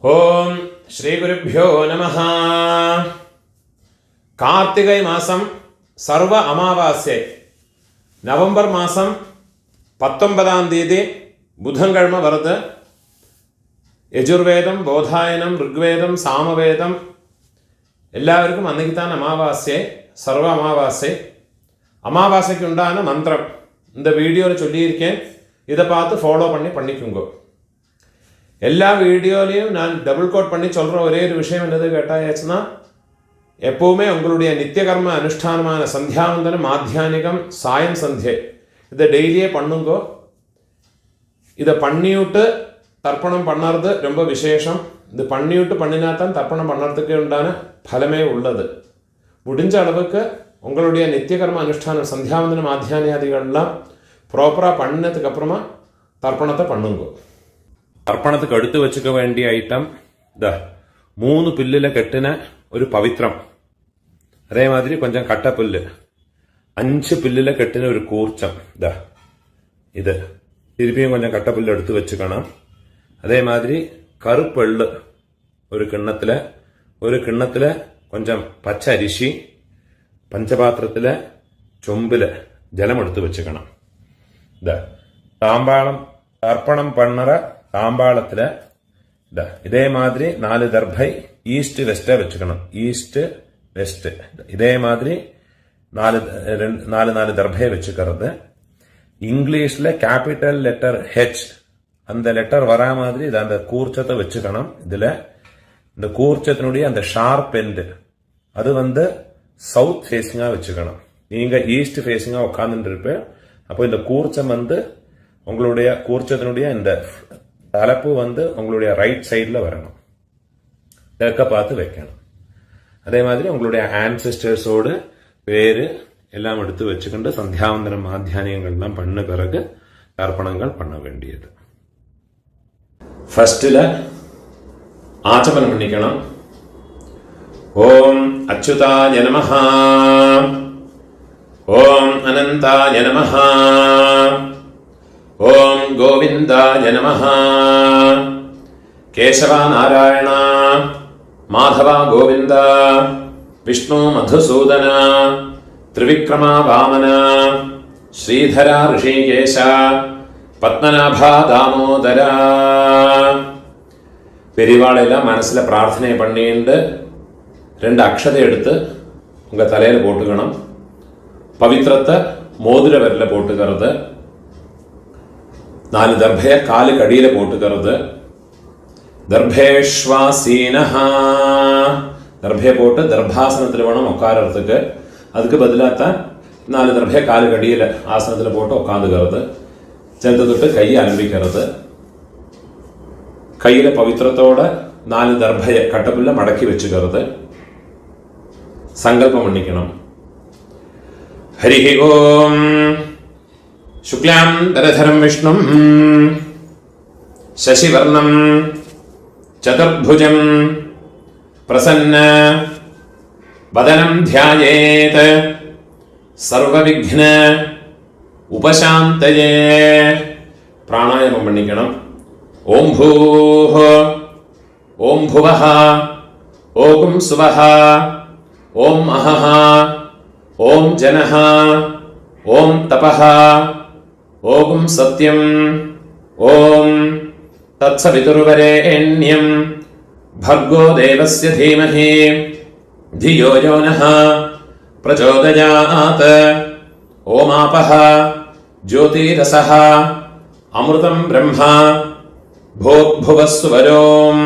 ഓം ശ്രീ ഗുരുഭ്യോ നമഃ. കാർത്തികൈ മാസം സർവ അമാവാസ്യ നവംബർ മാസം 19-ാം തീയതി ബുധൻകിഴമ വറുത്ത് യജുർവേദം, ബോധായനം, ഋഗ്വേദം, സാമവേദം എല്ലാവർക്കും അന്നേക്കിത്താൻ അമാവാസ്യ സർവ അമാവാസ്യ. அமாவாசைக்குண்டான மந்திரம் இந்த வீடியோவில் சொல்லியிருக்கேன். இதை பார்த்து ஃபாலோ பண்ணிக்குங்க. எல்லா வீடியோலையும் நான் டபுள் கோட் பண்ணி சொல்கிற ஒரே ஒரு விஷயம் என்னது கேட்டாச்சுன்னா, எப்போவுமே உங்களுடைய நித்தியகர்ம அனுஷ்டானமான சந்தியாவந்தனம், மாத்தியானிகம், சாயம் சந்தியை இதை டெய்லியே பண்ணுங்கோ. இதை பண்ணிவிட்டு தர்ப்பணம் பண்ணுறது ரொம்ப விசேஷம். இது பண்ணிவிட்டு பண்ணினாத்தான் தர்ப்பணம் பண்ணுறதுக்கு உண்டான பலமே உள்ளது. முடிஞ்ச அளவுக்கு உங்களுடைய நித்தியகர்ம அனுஷ்டானம் சந்தியாவந்தனம், மாத்தியானியாதிகள்லாம் ப்ராப்பராக பண்ணினதுக்கு அப்புறமா தர்ப்பணத்தை பண்ணுங்க. തർപ്പണത്തിക്ക് എടുത്തു വെച്ചുക വേണ്ടിയ ഐറ്റം ഇതാ 3 പുല്ലിലെ കെട്ടിന ഒരു പവിത്രം, അതേമാതിരി കൊഞ്ചം കട്ടപ്പുല്ല്, 5 പുല്ലിലെ കെട്ടിന ഒരു കൂർച്ചം, ഇതാ ഇത് തിരുപ്പിയും കൊഞ്ചം കട്ടപ്പുല്ല് എടുത്തു വെച്ചുക്കണം. അതേമാതിരി കറുപ്പെള്ള് ഒരു കിണ്ണത്തില് കൊഞ്ചം പച്ച അരിശി, പഞ്ചപാത്രത്തിലെ ചൊമ്പില് ജലം എടുത്തു വെച്ചുക്കണം. ഇതാ താമ്പാളം തർപ്പണം പണ്ണറ താമ്പാളത്തില് ഇതാ ഇതേമാതിരി 4 ദർഭൈ ഈസ്റ്റ് വെസ്റ്റ് വെച്ചുക്കണം. ഈസ്റ്റ് വെസ്റ്റ് ഇതേമാതിരി 4 ദർഭയെ വെച്ചുക്കறது. இங்கிலீஷ்ல கேபிட்டல் லெட்டர் ஹெச் அந்த லெட்டர் வரா மாதிரி இது அந்த கூர்ச்சத்தை வச்சுக்கணும். இதுல இந்த கூர்ச்சத்தினுடைய அந்த ஷார்ப் எண்டு அது சவுத் ஃபேஸிங்கா வச்சுக்கணும். நீங்க ஈஸ்ட் ஃபேஸிங்கா உட்கார்ந்துட்டு இருப்பேன். அப்போ இந்த கூர்ச்சம் உங்களுடைய கூர்ச்சத்தினுடைய இந்த தலைப்பு உங்களுடைய ரைட் சைட்ல வரணும், தெற்க பார்த்து வைக்கணும். அதே மாதிரி உங்களுடைய ஆன்செஸ்டர்ஸோடு பேரு எல்லாம் எடுத்து வச்சுக்கிட்டு சந்தியாவந்தனம், மாத்தியானியங்கள்லாம் பண்ண பிறகு தர்ப்பணங்கள் பண்ண வேண்டியது. ஃபர்ஸ்ட்ல ஆச்சமனம் பண்ணிக்கணும். ஓம் அச்சுதாய நமஹ, ஓம் அனந்தாய நமஹ, ஓம் கோவிந்தாய நமஹ, கேசவா நாராயண, மாதவா கோவிந்த, விஷ்ணு மதுசூதன, திரிவிக்ரமா வாமன, ஸ்ரீதரா ரிஷிகேஷ, பத்மநாபா தாமோதர. பெரியவாளெல்லாம் மனசுல பிரார்த்தனை பண்ணிட்டு 2 அக்ஷதை எடுத்து உங்க தலையில போட்டுக்கணும். பவித்திரத்தை மோதிர விரல போட்டுக்கிறது. 4 தர்பைய காலுக்கு அடியில போட்டுக்கிறது. தர்பேஷ்வாசீனஹ, தர்பைய போட்டு தர்பாசனத்தில் வேணும் உட்காரத்துக்கு. அதுக்கு பதிலாகத்தான் 4 தர்பைய காலுக்கு அடியில ஆசனத்தில் போட்டு உட்காந்துக்கிறது. சேர்த்து தொட்டு கையை அலம்பிக்கிறது. கையில பவித்திரத்தோட 4 தர்பைய கட்டப்புள்ள மடக்கி வச்சுக்கிறது. சங்கல்பம் பண்ணிக்கணும். ஹரி ஓம் சுக்லாம் தரதரம் விஷ்ணும் சசிவர்ணம் சதுர்புஜம் பிரசன்ன வதனம் த்யாயேத் சர்வவிக்ன உபசாந்தயே. பிராணாயாமம் பண்ணிக்கணும். ஓம் பூஹ, ஓம் புவஹ, ஓம் சுவஹ, ஓம் அஹஹ, ஓம் ஜனஹ, ஓம் தபஹ, ஓம் சத்யம், ஓம் தத்சவிதுர்வரேண்யம் भर्गो देवस्य धीमहि धियो यो नः प्रचोदयात्. ओमापः ज्योतिरसः अमृतं ब्रह्म भोग्भुवस्वरोम्.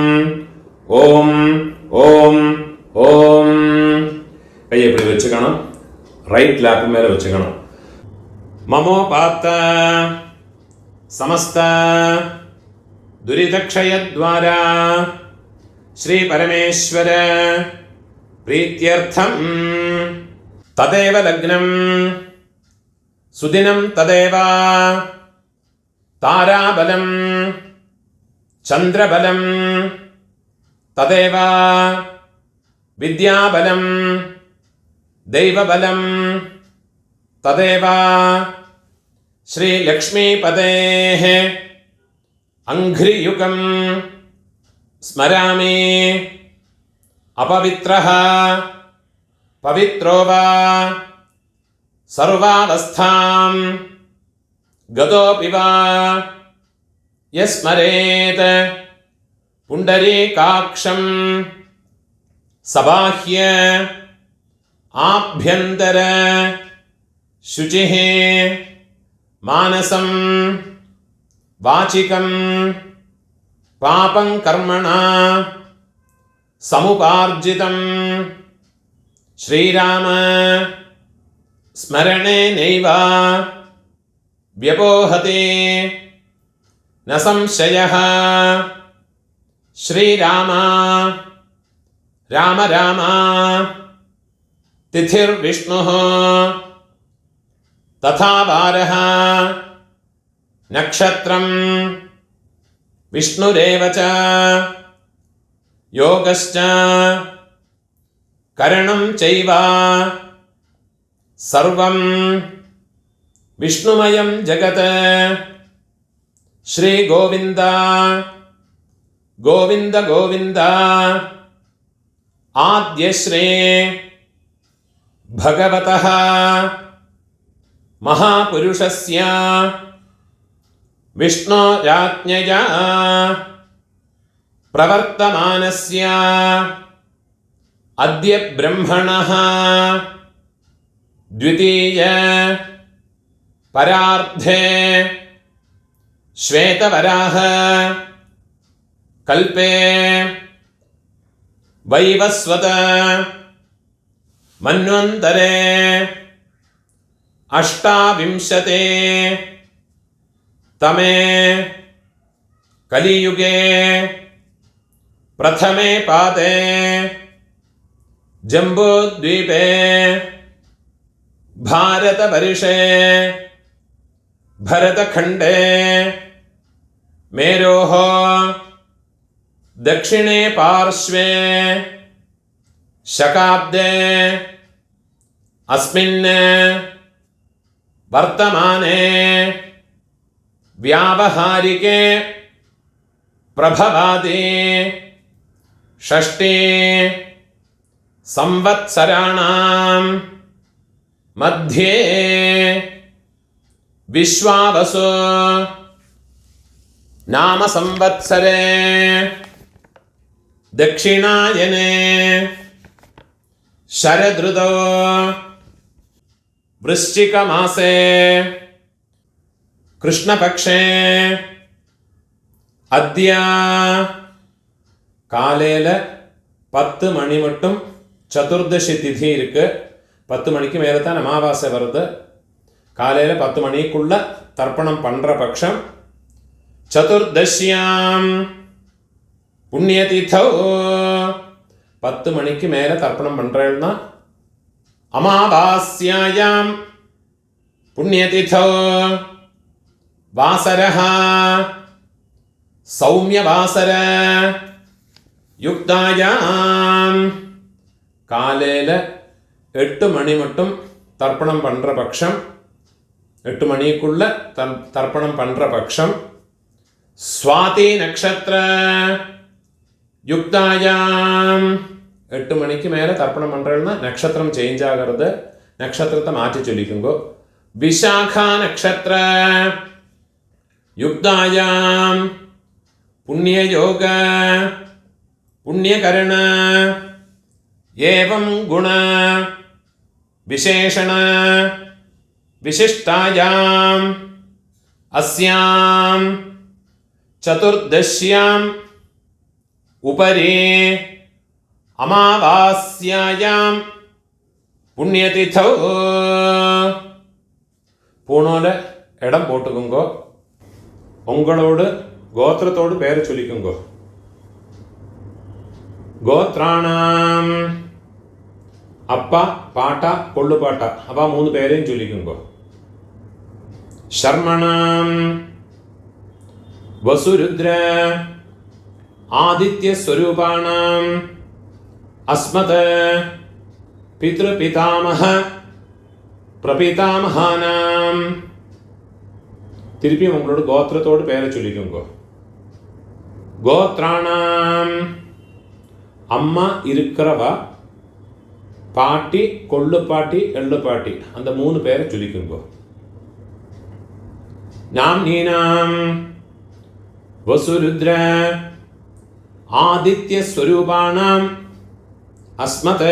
ஓம் ஓம் ஓம். கையை இப்படி வச்சுக்கணும். ரைட் லேப் மேல வச்சுக்கணும். மமோபாத்த சமஸ்த துரிதக்ஷயத்வாரா ஸ்ரீ பரமேஸ்வர பிரீத்யர்த்தம் ததேவ லக்னம் சுதினம் ததேவ தாராபலம் சந்திரபலம் ததேவ வித்யாபலம் தெய்வபலம் ததேவ ஸ்ரீலக்ஷ்மீபதேஹ அங்க்ரியுகம் ஸ்மராமி அபவித்ரஹ பவித்ரோ வா சர்வாவஸ்தாம் கதோபி வா யஸ்மரேத் புண்டரீகாக்ஷம் சபாஹ்ய ஆப்யந்தர சுசிः மானசம் வாசிகம் பாபம் கர்மணா சமுபார்ஜிதம் ஸ்ரீராம ஸ்மரணேனைவ வ்யபோஹதே ந சம்சயः ஸ்ரீராம ராம ராம திதிர்விஷ்ணுः ததா வாரः நக்ஷத்ரம் விஷ்ணுரேவ ச யோகஸ்ச கரணம் சைவ சர்வம் விஷ்ணுமயம் ஜகத் ஸ்ரீ கோவிந்த கோவிந்த கோவிந்த ஆத்யஸ்ரீ பகவதः மகாபுருஷஸ்ய விஷ்ணோராஜ்ஞயா பிரவர்த்தமானஸ்ய அத்ய பிரம்மணः த்விதீய பரார்த்தே ஸ்வேதவராஹ கல்பே வைவஸ்வத மன்வந்தரே அஷ்டாவிம்சதே தமே கலியுகே பிரதமே பாதே ஜம்பூத்வீபே भारतवर्षे भरतखण्डे मेरोः दक्षिणे पार्श्वे शकाब्दे अस्मिन् वर्तमाने व्यावहारिके प्रभवादि षष्ठी संवत्सराणां मध्ये विश्वावसु नाम संवत्सरे दक्षिणायने शरदृतौ वृश्चिकमासे कृष्णपक्षे अद्य காலையில் 10 மணி மட்டும் சதுர்தசி திதி இருக்கு. 10 மணிக்கு மேலே தான் அமாவாசை வருது. காலையில் 10 மணிக்குள்ள தர்ப்பணம் பண்ணுற பட்சம் சதுர்தசியாம் புண்ணியதீதோ 10 மணிக்கு மேலே தர்ப்பணம் பண்ணுறேன்னா அமாவாஸ்யாயாம் புண்ணியதீதோ வாசரஹ சௌமியவாசர யுக்தாயாம் காலையில் 8 மணி மட்டும் தர்ப்பணம் பண்ணுற பட்சம் 8 மணிக்குள்ள தர்ப்பணம் பண்ணுற பட்சம் ஸ்வாதி நக்ஷத்திர யுக்தாயாம் 8 மணிக்கு மேலே தர்ப்பணம் பண்ணுறதுன்னா நட்சத்திரம் சேஞ்ச் ஆகிறது. நட்சத்திரத்தை மாற்றி சொல்லிக்குங்கோ. விசாகா நக்ஷத்திர யுக்தாயாம் புண்ணியயோக புண்ணியகரண ஏவம் குண விசேஷண விசிஷ்டாயாம் அஸ்யாம் சதுர்தஷ்யாம் உபரி அமாவாஸ்யாயாம் புண்ணியதிதௌ பூனோல இடம் போட்டுக்குங்கோ. உங்களோடு கோத்திரத்தோடு பேரை சொல்லிக்குங்கோ. கோத்ராணாம் அப்பா பாட்டா கொள்ளு பாட்டா அப்பா 3 பேரையும் சொல்லிக்குங்கோ. சர்மணாம் வசுருத்ர ஆதித்ய ஸ்வரூபாணாம் அஸ்மத பித்ருபிதாமஹ பிரபிதாமஹானாம் திருப்பி உங்களோட கோத்திரத்தோடு பேரை சொல்லிக்குங்கோ. கோத்ராணாம் அம்மா இருக்கிறவா, பாட்டி, கொள்ளு பாட்டி, எள்ளு பாட்டி, அந்த 3 பேரை சொல்லிக்குங்கோ. நாம் நீனாம் வசுருத்ர ஆதித்ய ஸ்வரூபாணாம் அஸ்மத்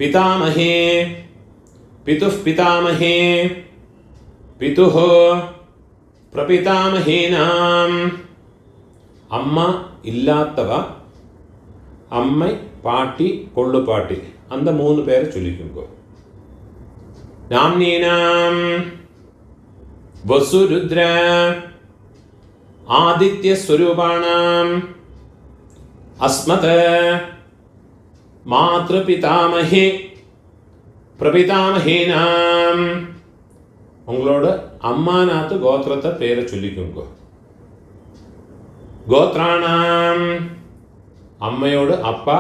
பிதாமஹே பிதுः பிதாமஹே பிதுः பிரபிதாமஹேனாம். அம்மா இல்லாதவா, அம்மை, பாட்டி, கொள்ளு பாட்டி, அந்த 3 பேரை சொல்லிக்குங்கோ. நாம்னீனாம் வசுருத்ர ஆதித்ய ஸ்வரூபாணாம் அஸ்மத் மாத்ருபிதாமஹே பிரபிதாமஹேனாம். உங்களோட அம்மாநாத்து கோத்திரத்தை பேரை சொல்லிக்குங்கோ. கோத்ராணாம் அம்மையோடு அப்பா,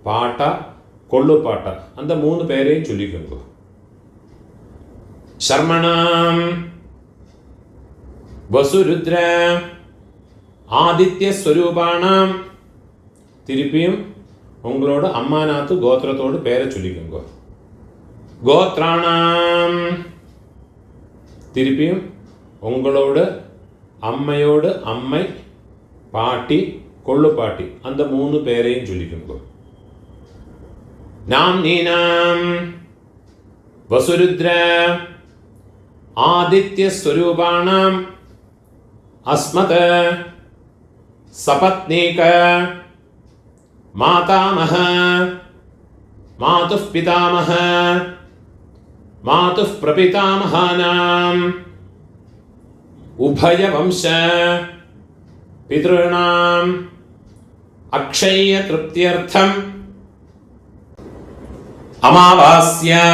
பாட்டா, கொள்ளு பாட்டா, அந்த 3 பேரையும் சொல்லிக்குங்கோ. சர்மணாம் வசுருத்ர ஆதித்ய ஸ்வரூபாணாம், திருப்பியும் உங்களோட அம்மாநாத்து கோத்திரத்தோடு பேரை சொல்லிக்குங்கோ. கோத்ராணாம் திருப்பியும் உங்களோட அம்மையோடு அம்மை, பாட்டி, கொள்ளு பாட்டி, அந்த 3 பேரையும் சொல்லிக்குங்கோ. நாம் நீனாம் வசுருத்ர ஆதித்ய ஸ்வரூபாணாம் அஸ்மத் சபத்னீக மாதாமஹ மாதுः பிதாமஹ மாதுः பிரபிதாமஹானாம் உபயவம்ச பித்ருணாம் அக்ஷய திருப்தியர்த்தம் அமாவாஸ்யா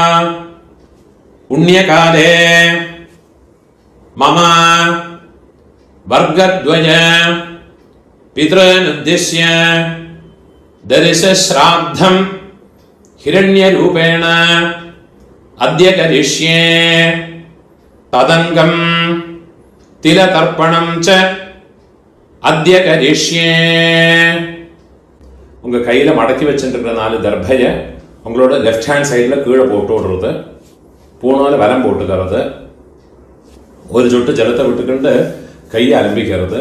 புண்ணியகாலே மம வர்கத்வய பித்ருனுத்திஷ்ய தரிசஸ்ராத்தம் ஹிரண்யரூபேண அத்ய கரிஷ்யே ததங்கம் திலதர்ப்பணம் ச அத்ய கரிஷ்யே. உங்க கையில மடக்கி வச்சுருக்கிற 4 தர்பைய உங்களோட லெஃப்ட் ஹேண்ட் சைடில் கீழே போட்டு விடுறது, பூணால வரம் போட்டுக்கிறது, ஒரு சொட்டு ஜலத்தை விட்டுக்கிட்டு கையை அலம்பிக்கிறது,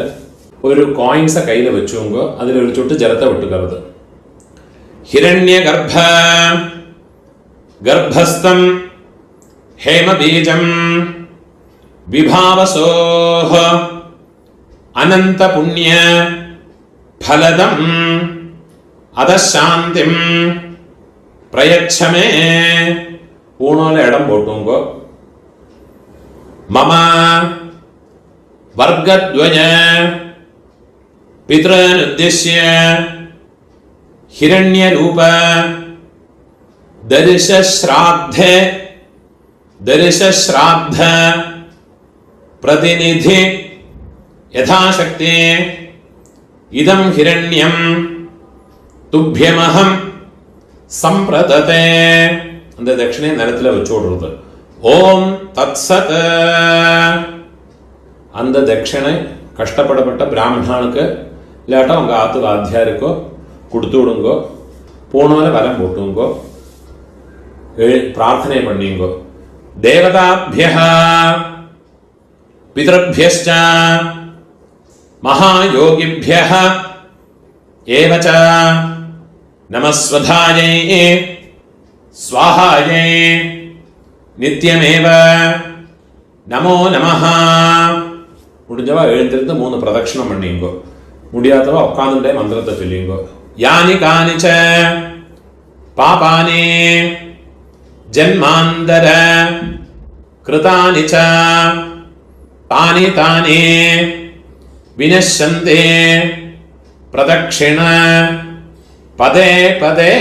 ஒரு காயின்ஸை கையில் வச்சுங்க, அதில் ஒரு சொட்டு ஜலத்தை விட்டுக்கிறது. ஹிரண்ய கர்ப்ப கர்ப்பஸ்தம் ஹேமபீஜம் விபாவசோஹ அனந்த புண்ணிய ஃபலதம் அதசாந்திம் பிரயச்சமே. பூணால இடம் போட்டுங்கோ. மம வர்கத்வய பித்ருனுத்திஷ்ய ஹிரண்யரூப தரிசஸ்ராத்த பிரதிநிதி யதாசக்தி இதம் ஹிரண்யம் துப்யமஹம் சம்பிரததே. அந்த தட்சிணை நிலத்தில் வச்சு விடுறது. ஓம் தத் சத். அந்த தட்சிணை கஷ்டப்படப்பட்ட பிராமணனுக்கு இல்லாட்டா உங்க ஆத்து வாத்தியாருக்கோ கொடுத்து விடுங்கோ. போனால வரம் போட்டுங்கோ, பிரார்த்தனை பண்ணிங்கோ. தேவதாபிய பிதೃಭ್ಯಶ್ಚ மகாயோகிபிய ஏவச நமஸ்வதாயை ஸ்வாஹாயை நித்யமேவ நமோ நமஹ. முடிஞ்சவா எழுந்திருந்து 3 பிரதட்சணம் பண்ணிங்கோ. முடியாதவா உட்காந்துட்டே மந்திரத்தை சொல்லிங்கோ. யானி கானிச்ச பாபானி ஜன்மாந்தர கிருதானி ச தானி தானி வினஷ்யந்தே பிரதட்சிண பதே பதே.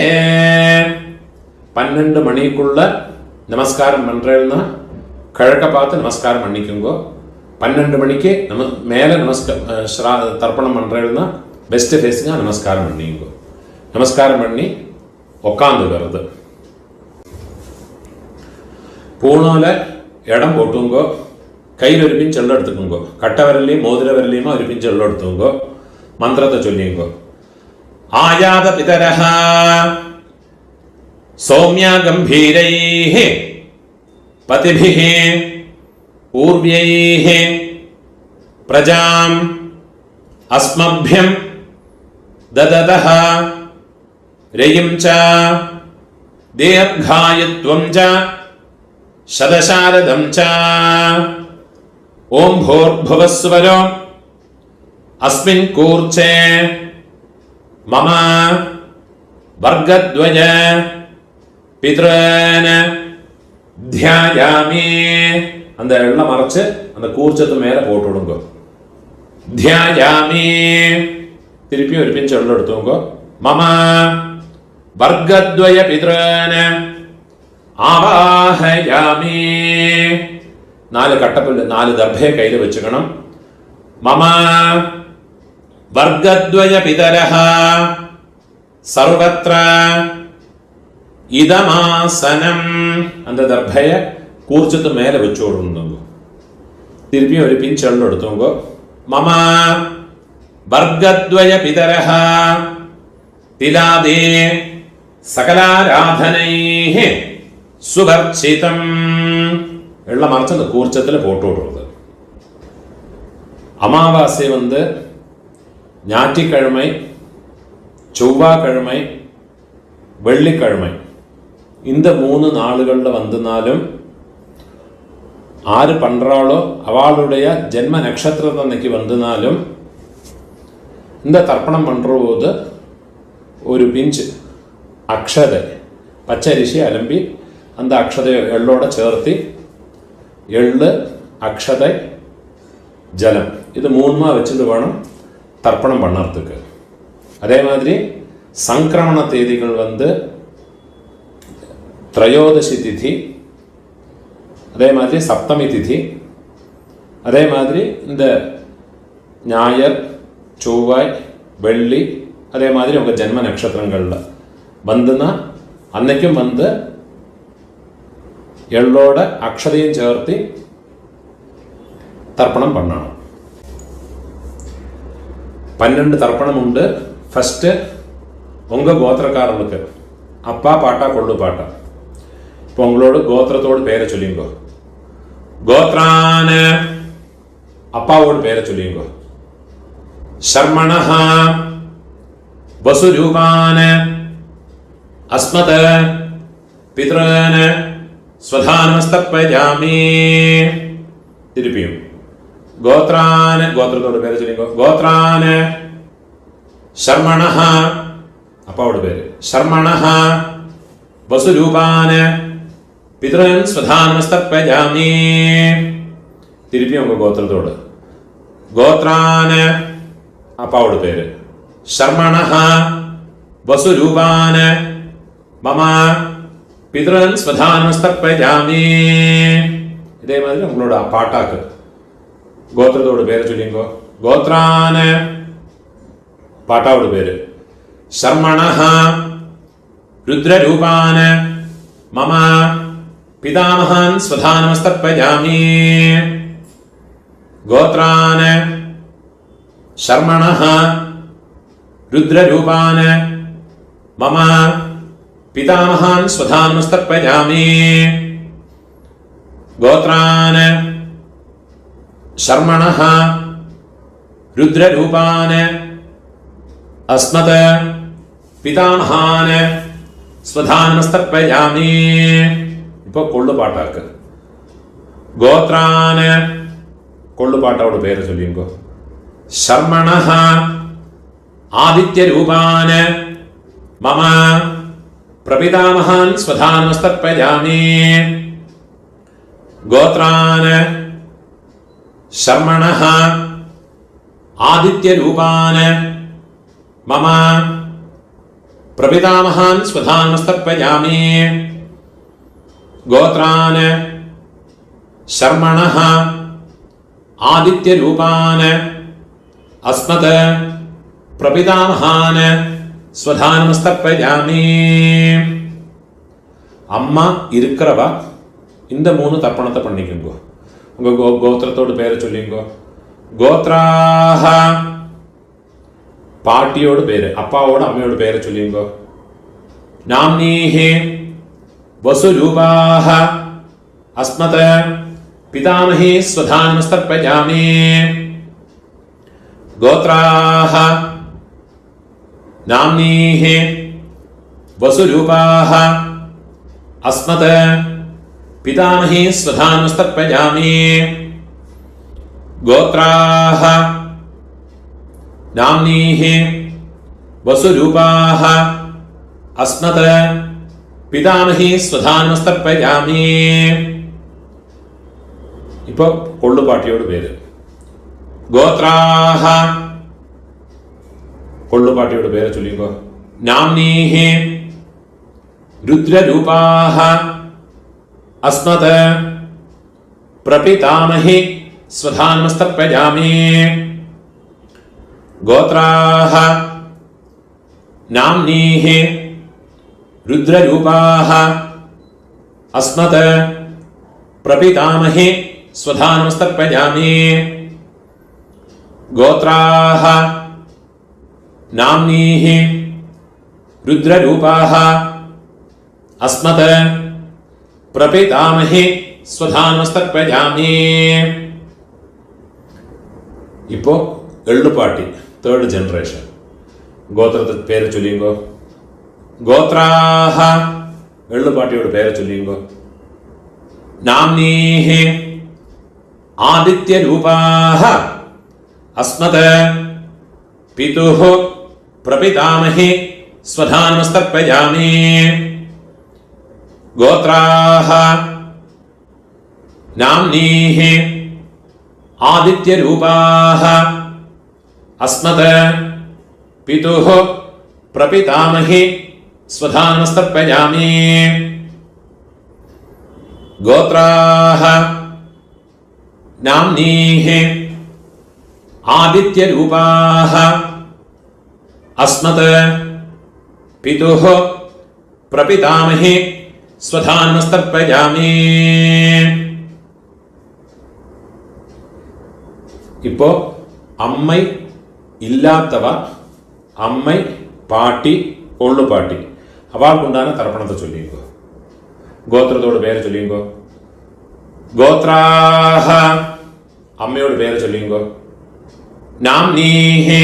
12 மணிக்குள்ள நமஸ்காரம் பண்றேன்னா கிழக்க பார்த்து நமஸ்காரம் பண்ணிக்கோங்க. 12 மணிக்கு மேலே தர்ப்பணம் பண்றேன்னா பெஸ்ட் ஃபேஸுங்க நமஸ்காரம் பண்ணிக்கோ. நமஸ்காரம் பண்ணி உக்காந்துக்கிறது. பூணால இடம் போட்டுங்கோ. கையில் ஒரு பின் செல்லம் எடுத்துக்கோங்க. கட்டை விரலையும் மோதிர விரலையுமா ஒரு பின் செல்லம் எடுத்துக்கோங்க. மந்திரத்தை சொல்லிங்கோ. ஆயாத பிதரஹ சௌமியா கம்பீரைஹ பதிபிஹ பூர்வ்யைஹ பிரஜாம் அஸ்மப்யம் தததஹ ரயம் ச தீர்காயத்வம் ச சதசாரதம் ச ஓம் பூர்புவஸ்வரோ அஸ்மின் கூர்ச்சே மம வர்க்கத்வய பித்ரன் தியாயாமி. அந்த எல்லாம் மறைச்சு அந்த கூர்ச்சத்து மேல போட்டு விடுங்க. தியாயாமி. திருப்பி ஒரு பிஞ்சு எள்ள எடுத்துங்க. மம வர்க்கத்வய பித்ரன் ஆவாஹயாமி. 4 கட்டப்புல்லு 4 தர்பையை கையில் வச்சுக்கணும். மம வர்க்கத்வய பிதரஹ சர்வத்ர இதமாசனம். அந்த தர்பைய கூர்ச்சத்து மேல வச்சு விடணும். திருப்பியும் ஒரு பிஞ்ச் எள்ள எடுத்துங்க. மம வர்க்கத்வய பிதரஹ திலாதே சகலாராதனைஹ சுபர்ச்சிதம். எல்லாம் மறைச்சு அந்த கூர்ச்சத்துல போட்டு விடுறது. அமாவாசை ஞாயிற்றுக்கிழமை, செவ்வாய்க்கிழமை, வெள்ளிக்கிழமை இந்த 3 நாளுகளில் வந்தனாலும் ஆறு பண்றாளோ அவளுடைய ஜென்ம நட்சத்திரம் அன்னைக்கு வந்தனாலும் இந்த தர்ப்பணம் பண்ற போது ஒரு பிஞ்சு அக்ஷதை பச்சரிசி அலம்பி அந்த அக்ஷதை எள்ளோட சேர்த்து எள்ளு அக்ஷதை ஜலம் இது 3 வச்சுட்டு வேணும் தர்ப்பணம் பண்ணறதுக்கு. அதே மாதிரி சங்கிரமண தேதிகள் திரையோதசி திதி, அதே மாதிரி சப்தமி திதி, அதே மாதிரி இந்த ஞாயிறு, செவ்வாய், வெள்ளி, அதே மாதிரி உங்க ஜென்ம நட்சத்திரங்கள்ல வந்துன்னா அன்னைக்கும் எள்ளோட அக்ஷதையும் சேர்த்து தர்ப்பணம் பண்ணணும். 12 தர்ப்பணம் உண்டு. ஃபர்ஸ்ட் உங்க கோத்திரக்காரர்களுக்கு அப்பா பாட்டா கொள்ளு பாட்டா. இப்போ உங்களோட கோத்திரத்தோட பேரை சொல்லிங்க. கோத்ரான அப்பாவோட பேரை சொல்லிங்க. சர்மணஹ வசுரூபான அஸ்மத பித்ரன ஸ்வதானமஸ்தப்பயாமி. திருப்பியும் கோத்ரான கோத்திரத்தோட பேரை சொல்லிங்க. கோத்ரான சர்மணஹ அப்பாவோட பேரு சர்மணஹ வசுரூபான பித்ரன் ஸ்வதானமஸ்தப்பயாமி. திருப்பி உங்க கோத்திரத்தோட கோத்ரான அப்பாவோட பேரு சர்மணஹ வசுரூபான மம பித்ரன் ஸ்வதானமஸ்தப்பயாமி. இதே மாதிரி உங்களோட பாட்டாக்கு கோத்திரத்தோட பேரை சொல்லிங்கோ. கோத்ரான பாட்டாவோட பேரு சர்மணஹ ருத்ரரூபான மம பிதாமஹான் ஸ்வதானமஸ்தப்பயாமி. கோத்ரான சர்மணஹ ருத்ரரூபான மம பிதாமஹான் ஸ்வதானமஸ்தப்பயாமி. கோத்ரான சர்மணஹ ருத்ரரூபான அஸ்மத பிதாமஹான ஸ்வதானமஸ்தப்பயாமி. இப்போ கொள்ளு பாட்டாக்கு கோத்ரான கொள்ளு பாட்டாவோட பேரை சொல்லிங்கோ. சர்மணஹ ஆதித்ய ரூபான மம பிரபிதாமஹான் ஸ்வதானமஸ்தப்பயாமி. கோத்ரான சர்மணஹ ஆதித்ய ரூபான மம பிரபிதாமஹான் ஸ்வதானமஸ்தப்பயாமி. கோத்ரான சர்மணஹ ஆதித்ய ரூபான அஸ்மத பிரபிதாமஹான் ஸ்வதானமஸ்தப்பயாமி. அம்மா இருக்கிறவா இந்த 3 தர்ப்பணத்தை பண்ணிக்கோங்க. உங்க கோத்திரத்தோட பேரை சொல்லிங்கோ. கோத்ராஹ പാട്ടിയോട് പേര്, അപ്പാവോട് അമ്മയോട് പേര് ചൊല്ലിയുമ്പോ നാംനീഹി വസുരൂപാഹ അസ്മത് പിതാമഹി സ്വധാനമസ്തർപ്പയാമി ഗോത്രാഹ നാംനീഹി വസുരൂപാഹ അസ്മത് പിതാമഹി സ്വധാനമസ്തർപ്പയാമി ഗോത്രാഹ നാംനീഹി വസുരൂപാഹ അസ്മത് പിതാമഹി സ്വധാനമസ്തർപ്പയാമി. ഇപ്പൊ കൊള്ളുപാട്ടിയോട് പേര്. ഗോത്രാഹ കൊള്ളുപാട്ടിയോട് പേര് ചൊല്ലിക്കോ. നാംനീഹി രുദ്രരൂപാഹ അസ്മത് പ്രപിതാമഹി സ്വധാനമസ്തർപ്പയാമി ഗോത്രാഹ നാംനീഹി രുദ്രരൂപാഹ അസ്മത് പ്രപിതാമഹി സ്വധാനമസ്തർപ്പയാമി ഗോത്രാഹ നാംനീഹി രുദ്രരൂപാഹ അസ്മത് പ്രപിതാമഹി സ്വധാനമസ്തർപ്പയാമി. ഇപ്പോ എള്ളുപാട്ടി തേർഡ് ജനറേഷൻ. ഗോത്രത്തെ പേര് ചൊല്ലിയുമ്പോ ഗോത്രാഹ എള്ളുപാട്ടിയോട് പേര് ചൊല്ലിയുമ്പോ നാംനീഹി ആദിത്യരൂപാഹ അസ്മത് പിതുഃ പ്രപിതാമഹി സ്വധാനമസ്തർപ്പയാമി ഗോത്രാഹ നാംനീഹി ആദിത്യരൂപാഹ അസ്മത് പിതുഃ പ്രപിതാമഹി സ്വധാനമസ്തർപ്പയാമി ഗോത്രാഹ നാംനീഹി ആദിത്യരൂപാഹ അസ്മത് പിതുഃ പ്രപിതാമഹി സ്വധാനമസ്തർപ്പയാമി. ഇപ്പോ അമ്മൈ ഇല്ലാത്തവ, അമ്മൈ പാട്ടി കൊള്ളുപാട്ടി അവൾക്കുണ്ടാകുന്ന തർപ്പണത്തെ ചൊല്ലിയുമ്പോ ഗോത്രത്തോട് പേര് ചൊല്ലിയുമ്പോ ഗോത്രാഹ അമ്മയോട് പേര് ചൊല്ലിയുമ്പോ നാംനീഹി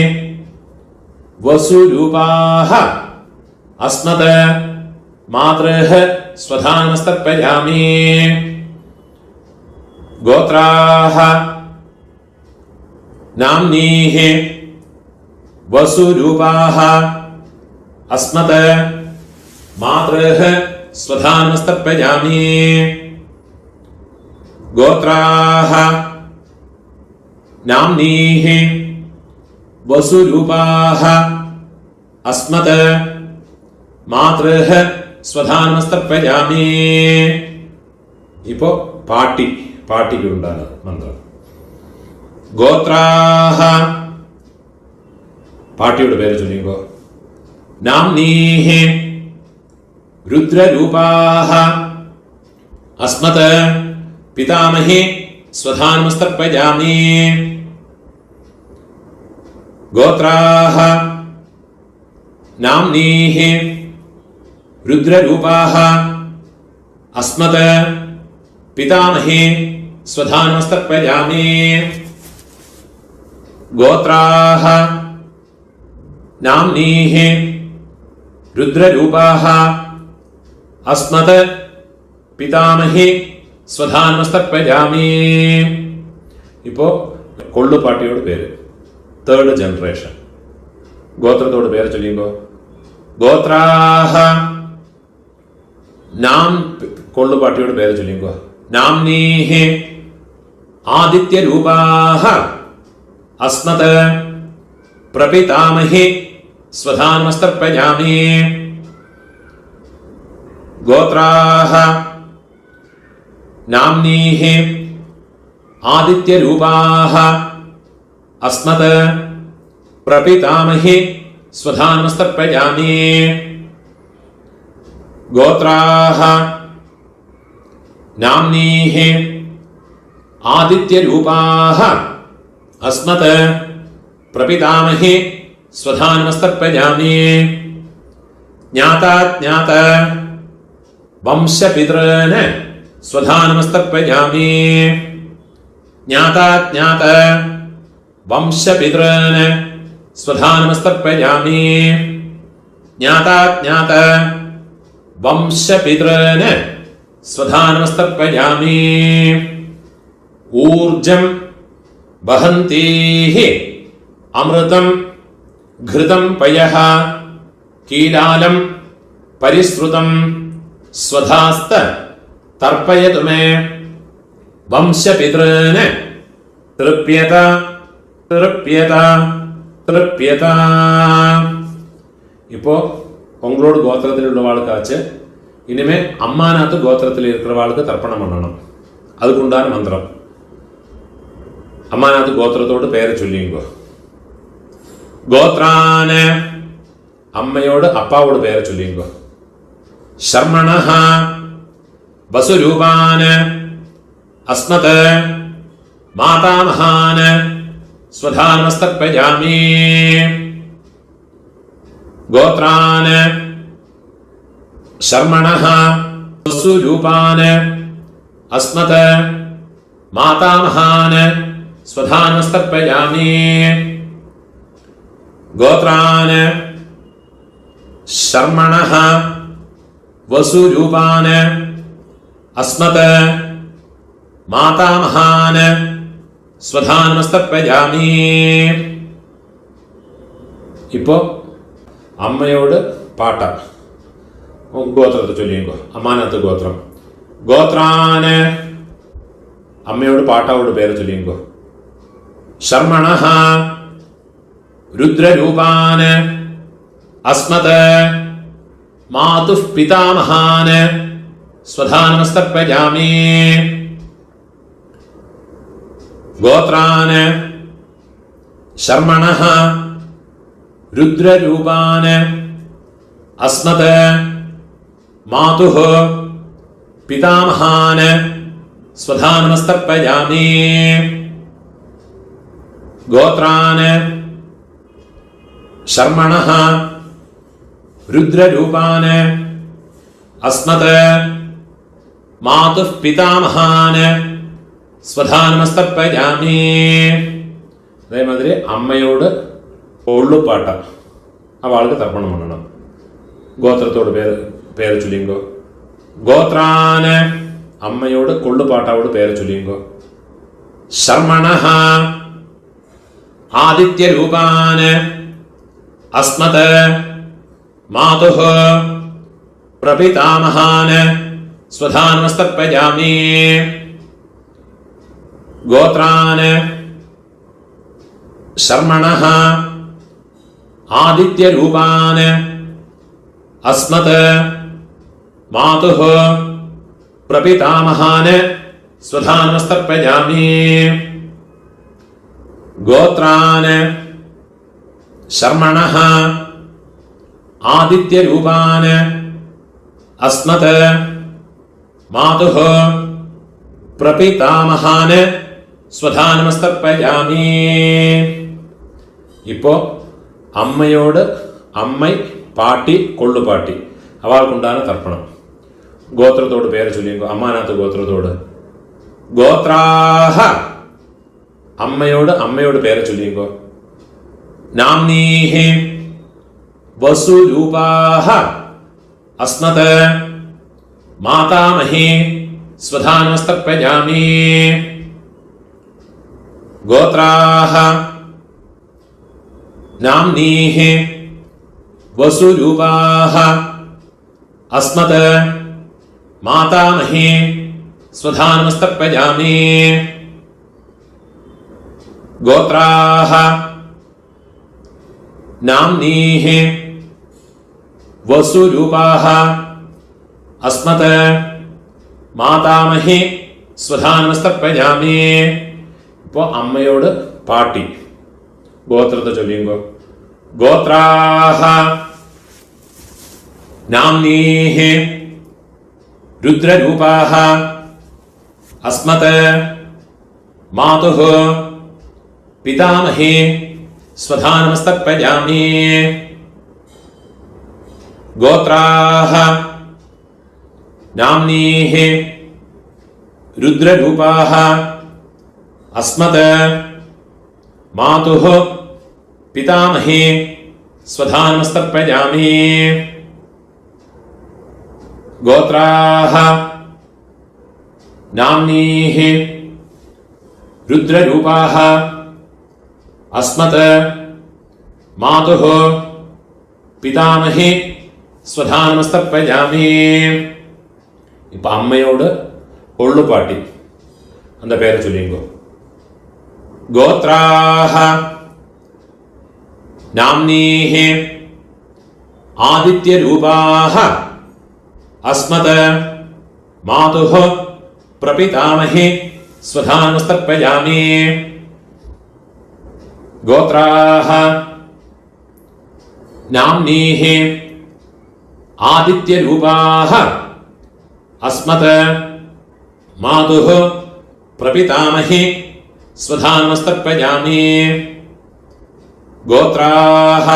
വസുരൂപാഹ അസ്മത് മാതൃഃ സ്വധാനമസ്തർപ്പയാമി ഗോത്രാഹ നാംനീഹി വസുരൂപാഹ അസ്മത് മാതൃഃ സ്വധാനമസ്തർപ്പയാമി ഗോത്രാഹ നാംനീഹി വസുരൂപാഹ അസ്മത് മാതൃഃ സ്വധാനമസ്തർപ്പയാമി. ഇപ്പോ പാട്ടിക്കുണ്ടാണ് മന്ത്രം. ഗോത്രാഹ പാട്ടിയുടെ പേര് ചൊല്ലിയുമ്പോ നാംനീഹി രുദ്രരൂപാഹ അസ്മത് പിതാമഹി സ്വധാനമസ്തർപ്പയാമി ഗോത്രാഹ നാംനീഹി രുദ്രരൂപാഹ അസ്മത് പിതാമഹി സ്വധാനമസ്തർപ്പയാമി ഗോത്രാഹ നാംനീഹി രുദ്രരൂപാഹ അസ്മത് പിതാമഹി സ്വധാനമസ്തർപ്പയാമി. ഇപ്പോ കൊള്ളുപാട്ടിയോട് പേര് തേർഡ് ജനറേഷൻ. ഗോത്രത്തോട് പേര് ചൊല്ലിയുമ്പോ ഗോത്രാഹ നാം കൊള്ളുപാട്ടിയോട് പേര് ചൊല്ലിയുമ്പോ നാംനീഹി ആദിത്യരൂപാഹ അസ്മത് പ്രപിതാമഹി സ്വധാനമസ്തർപ്പയാമി ഗോത്രാഹ നാംനീഹി ആദിത്യരൂപാഹ അസ്മത് പ്രപിതാമഹി സ്വധാനമസ്തർപ്പയാമി ഗോത്രാഹ നാംനീഹി ആദിത്യരൂപാഹ അസ്മത് പ്രപിതാമഹി स्वधानमस्तर्पयामि ज्ञाताज्ञात वंशपितॄन् स्वधानमस्तर्पयामि ज्ञाताज्ञात वंशपितॄन् स्वधानमस्तर्पयामि ज्ञाताज्ञात वंशपितॄन् स्वधानमस्तर्पयामि ऊर्जं वहन्तीः अमृतं घृतं पयः कीलालं परिश्रुतं स्वधास्त तर्पयतु मे वंशपितॄन् तृप्यत तृप्यत तृप्यत. இப்போ உங்களோட கோத்திரத்தில் உள்ளவாளுக்காச்சு இனிமே அம்மாநாத்து கோத்திரத்தில் இருக்கிறவாளுக்கு தர்ப்பணம் பண்ணணும். அதுக்குண்டான மந்திரம். அம்மாநாத்து கோத்திரத்தோடு பெயரை சொல்லிங்கோ. கோத்ரான அம்மையோடு அப்பாவோட பெயரை சொல்லிங்கோ. சர்மணஹ வசுரூபான அஸ்மத மாதாமகான ஸ்வதானமஸ்தர்ப்பயாமி गोत्रान शर्मणः वसुरूपान अस्मत् मातामहान स्वधानमस्तर्पयामि गोत्रान शर्मणः वसुरूपान अस्मत् मातामहान स्वधानमस्तर्पयामि. இப்போ അമ്മയോട് പാട്ട ഗോത്രത്തെ ചൊല്ലിയോ. അമ്മാനത്ത് ഗോത്രം. ഗോത്രാന് അമ്മയോട് പാട്ടാവോട് പേര് ചൊല്ലിയോ. ശർമണഃ രുദ്രരൂപാന് അസ്മത് മാതുഃ പിതാമഹാന് സ്വധാനമസ്തർപ്പയാമി ഗോത്രാന് ശർമണഃ രുദ്രരൂപാൻ അസ്മത് മാതുഃ പിതാമഹാൻ സ്വധാനമസ്തർപ്പയാമി ഗോത്രാൻ ശർമണഃ രുദ്രരൂപാൻ അസ്മത് മാതുഃ പിതാമഹാൻ സ്വധാനമസ്തർപ്പയാമി. അതേമാതിരി അമ്മയോട് കൊള്ളുപാട്ട അവൾക്ക് തർപ്പണം பண்ணണം. ഗോത്രത്തോട് പേര് ചൊല്ലിങ്കോ. ഗോത്രാന് അമ്മയോട് കൊള്ളുപാട്ടാവോട് പേര് ചൊല്ലിങ്കോ. ശർമണഃ ആദിത്യരൂപാന് അസ്മത് മാതുഃ പ്രപിതാമഹാന് സ്വധാനമസ്തർപ്പയാമി ഗോത്രാന് ശർമണഃ ആദിത്യരൂപാൻ അസ്മത് മാതുഃ പ്രപിതാമഹാൻ സ്വധാനമസ്തർപ്പയാമി ഗോത്രാൻ ശർമണഃ ആദിത്യരൂപാൻ അസ്മത് മാതുഃ പ്രപിതാമഹാൻ സ്വധാനമസ്തർപ്പയാമി. ഇപ്പോൾ അമ്മയോട് അമ്മൈ പാട്ടി കൊള്ളുപാട്ടി അവൾക്കുണ്ടാണ് തർപ്പണം. ഗോത്രത്തോട് പേര് ചൊല്ലിയോ. അമ്മാനാത്ത് ഗോത്രത്തോട് ഗോത്രാഹ അമ്മയോട് പേര് ചൊല്ലിയോ. നാംനീഹി വസുരൂപാഹ അസ്മത് മാതാമഹി സ്വധാനമസ്തർപ്പയാമി ഗോത്രാഹ നാംനീഃ വസുരൂപാഃ അസ്മത് മാതാമഹി സ്വധാനമസ്തർപ്പയാമി ഗോത്രാഃ നാംനീഃ വസുരൂപാഃ അസ്മത് മാതാമഹി സ്വധാനമസ്തർപ്പയാമി. ഇപ്പോൾ അമ്മയോട് പാട്ടി ഗോത്രത്തെ ചൊല്ലിയോ. ഗോത്രാഹ നാംനീഃ രുദ്രരൂപാഃ അസ്മത് മാതുഃ പിതാമഹി स्वधानमस्तर्पयामि। गोत्राः नाम्नीः रुद्ररूपाः अस्मत् मातुः पितामही स्वधानमस्तर्पयामि। गोत्राः नाम्नीः रुद्ररूपाः अस्मत् मातुः पितामही स्वधानमस्तर्पयामि. இப்ப அம்மையோட கொள்ளு பாட்டி அந்த பேரை சொல்லிங்கோ. கோத்ராஹ நாம்னீஹ ஆதித்ய ரூபாஹ அஸ்மத் மாதுஹ பிரபிதாமஹி ஸ்வதானமஸ்தர்ப்பயாமி. கோத்ராஹ நாம்னீஹ ஆதித்ய ரூபாஹ अस्मत् मातुः प्रपितामही स्वधानमस्तर्पयामि. गोत्राः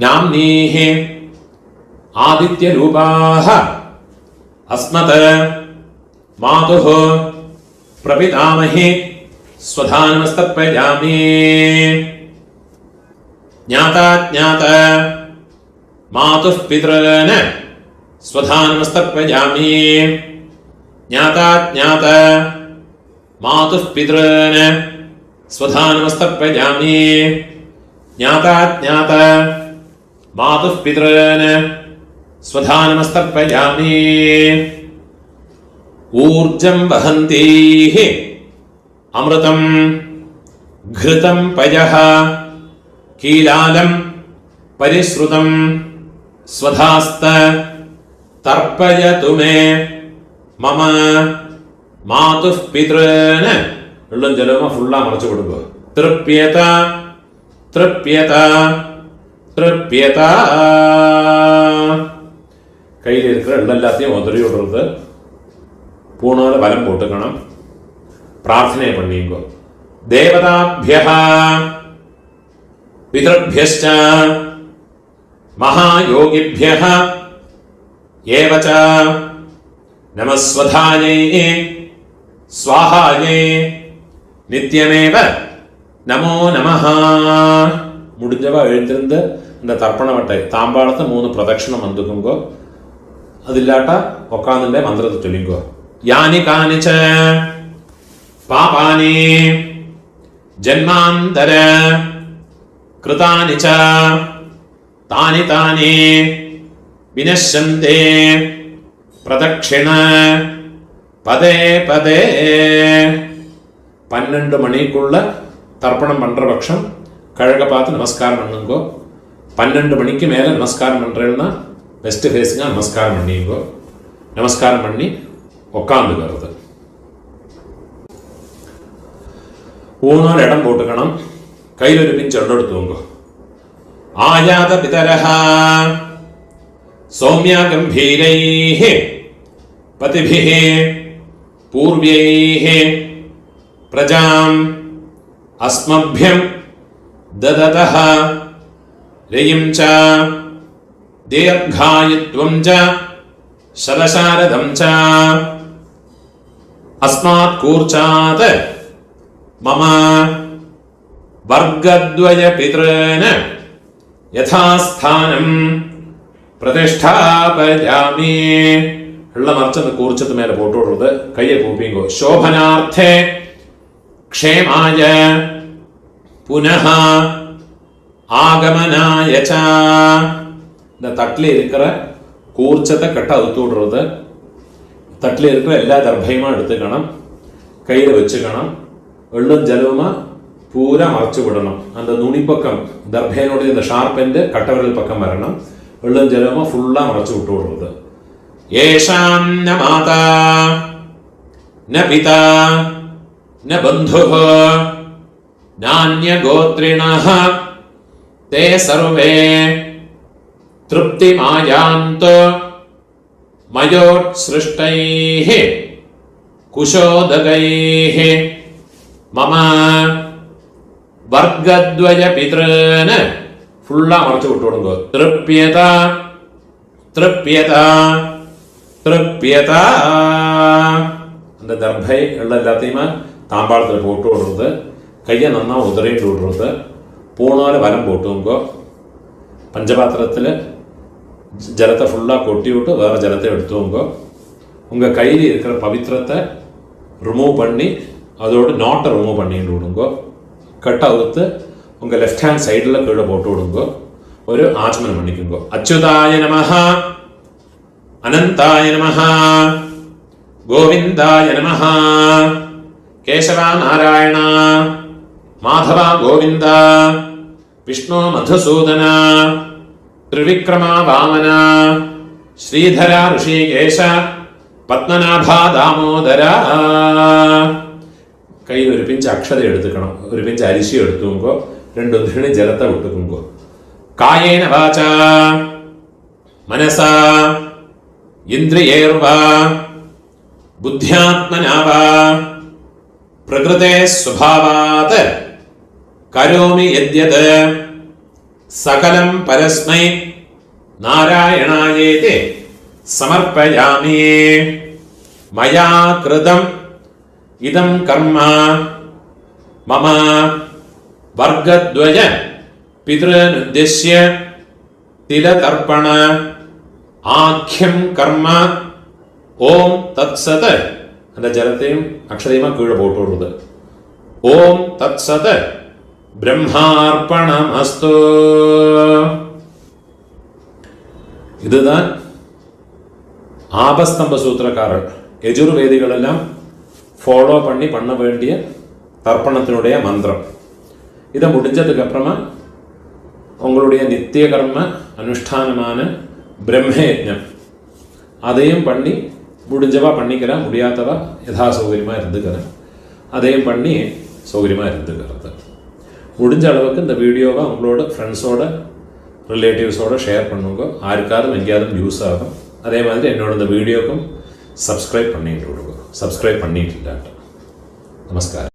नाम्नीः आदित्यरूपाः अस्मत् मातुः प्रपितामही स्वधानमस्तर्पयामि. ज्ञाता ज्ञाता मातुः पितॄन् स्वधानमस्तर्पयामि. ज्ञाता ज्ञाता मातुः पितॄन् स्वधानमस्तर्पयामि. ज्ञाता ज्ञाता मातुः पितॄन् स्वधानमस्तर्पयामि. ऊर्जं वहन्तीः अमृतं घृतं पयः कीलालं परिश्रुतं स्वधास्त तर्पयतु मे मम मातुः पितॄन्. வெள்ளம் ஜலமா ஃபுல்லா மறைச்சு கொடுங்க. திருப்யத திருப்யத திருப்யத. கையில் இருக்கிற எல்லாத்தையும் உதறி விடுறது. பூணால பலம் போட்டுக்கணும். பிரார்த்தனை பண்ணிங்க. தேவதாभ्यः பிதृभ्यश्च महायोगिभ्यः एव च नमस्वधायै स्वाहायै नित्यमेव नमो नमः. முடிஞ்சவா எழுந்திருந்து இந்த தர்ப்பண வட்டை தாம்பாளத்தை 3 பிரதட்சணம் வந்துக்குங்கோ. அது இல்லாட்டா உட்காந்துட்டே மந்திரத்தை சொல்லிங்கோ. யானி கானிச்ச பாபானி ஜன்மாந்தர கிருதானி ச தானி தானி வினஷ்யந்தே பிரதட்சிண பதே பதே. 12 மணிக்குள்ள தர்ப்பணம் பண்ற பட்சம் கழக பார்த்து நமஸ்காரம் பண்ணுங்கோ. 12 மணிக்கு மேல நமஸ்காரம் பண்றேன்னா வெஸ்ட் ஃபேஸிங்கா நமஸ்காரம் பண்ணிங்கோ. நமஸ்காரம் பண்ணி உட்காந்துக்கிறது. ஊனால் இடம் போட்டுக்கணும். கையில் ஒரு பிஞ்சு எடுத்துவங்க. ஆயாத பிதரஹ சௌமியா கம்பீரைஹ பதிபிஹ பூர்வைஹ பிரஜாம் அஸ்மப்யம் தததஹ ரயம் ச தீர்காயுத்வம் ச சரசாரதம் ச அஸ்மாத் கூர்ச்சாத் மம வர்க்கத்வய பித்ரேன யதாஸ்தானம் பிரதிஷ்டாபயாமி. உள்ள மறைச்சு அந்த கூர்ச்சத்து மேல போட்டு விடுறது. கையை கூப்பிங்கோ. சோபனார்த்தே க்ஷேமாய புனः ஆகமனாய ச. இந்த தட்டில் இருக்கிற கூர்ச்சத்தை கட்ட அவுத்து விடுறது. தட்டில் இருக்கிற எல்லா தர்பையுமா எடுத்துக்கணும். கையில் வச்சுக்கணும். வெள்ளும் ஜலவுமா பூரா மறைச்சு விடணும். அந்த நுனி பக்கம் தர்பையனுடைய இந்த ஷார்ப் எண்டு கட்டவரல் பக்கம் வரணும். வெள்ளும் ஜலவுமா ஃபுல்லா மறைச்சு விட்டு விடுறது. ஏஷாம் ந மாதா ந பிதா ந பந்துः நான்ய கோத்ரிணः தே சர்வே திருப்திமாயாந்து மயோத்ஸ்ருஷ்டைः குஷோதகைः மம വർഗദ്വയ പിതൃന് ഫുള്ളാ മറച്ചു വിട്ടുകൊടുങ്കോ. തൃപ്യത തൃപ്യത തൃപ്യത. அந்த ദർഭൈ ഉള്ള എല്ലാத்தையுமே താമ്പാളത്തിൽ പോട്ട് കൊടുത്ത് കയ്യെ നന്നാ ഉതറിയിട്ട് വിടുന്നത്. പൂണോലെ വലം പോട്ടുങ്കോ. പഞ്ചപാത്രത്തിൽ ജലത്തെ ஃபுல்லாக கொட்டி விட்டு வேறு ஜலத்தை எடுத்துவங்க. உங்கள் கையில் இருக்கிற பவித்திரத்தை ரிமூவ் பண்ணி அதோட நாட்டை ரிமூவ் பண்ணிட்டு விடுங்க. கட்டை அவுத்து உங்கள் லெஃப்ட் ஹேண்ட் சைடில் கீழே போட்டு விடுங்க. ஒரு ஆச்சமனம் பண்ணிக்கோங்க. அச்சுதாய நமஹ, அனந்தாய நமஹ, கோவிந்தாய நமஹ, கேசவா நாராயண, மாதவா கோவிந்தா, விஷ்ணு மதுசூதன, ത്രിവിക്രമ വാമന, ശ്രീധര ഋഷികേശ, പത്മനാഭ ദാമോദര. കയ്യിൽ ഒരു പിഞ്ച് അക്ഷത എടുത്തുക്കണം, ഒരു പിഞ്ച് അരിശി എടുത്തുങ്കോ. 2 ഉദ്ധിണി ജലത്തെ വിട്ടുക്കുങ്കോ. കായേന വാച മനസ ഇന്ദ്രിയേർവാ ബുദ്ധ്യാത്മനാവാ പ്രകൃതേ സ്വഭാവാത് കരോമി യദ്യത് സകലം പരസ്മൈ നാരായണായേതി സമർപ്പയാമി. മയാ കൃതം ഇദം കർമ്മ മമ വർഗദ്വയ പിതൃനുദ്ദിശ്യ തിലതർപ്പണ ആഖ്യം കർമ്മ. ഓം തത്സത്. அந்த ജലത്തെയും അക്ഷരയുമാ കീഴെ പോട്ടുള്ളത്. ഓം തത്സത് பிரம்மார்ப்பணமஸ்து. இதுதான் ஆபஸ்தம்ப சூத்திரக்காரர் யஜுர்வேதிகளெல்லாம் ஃபாலோ பண்ண வேண்டிய தர்ப்பணத்தினுடைய மந்திரம். இதை முடிஞ்சதுக்கு அப்புறமா உங்களுடைய நித்திய கர்ம அனுஷ்டானமான பிரம்மயஜம் அதையும் பண்ணி முடிஞ்சவா பண்ணிக்கிறேன், முடியாதவா யதா சௌகரியமாக இருந்துக்கிறேன், அதையும் பண்ணி சௌகரியமாக இருந்துக்கிறது. முடிஞ்ச அளவுக்கு இந்த வீடியோவை உங்களோட ஃப்ரெண்ட்ஸோட ரிலேட்டிவ்ஸோட ஷேர் பண்ணுங்க. யாருக்காவது எங்கேயாவது யூஸ் ஆகும். அதே மாதிரி என்னோட இந்த வீடியோக்கும் சப்ஸ்கிரைப் பண்ணிட்டு விடுங்க. சப்ஸ்கிரைப் பண்ணிட்டு இல்லாட்ட. நமஸ்காரம்.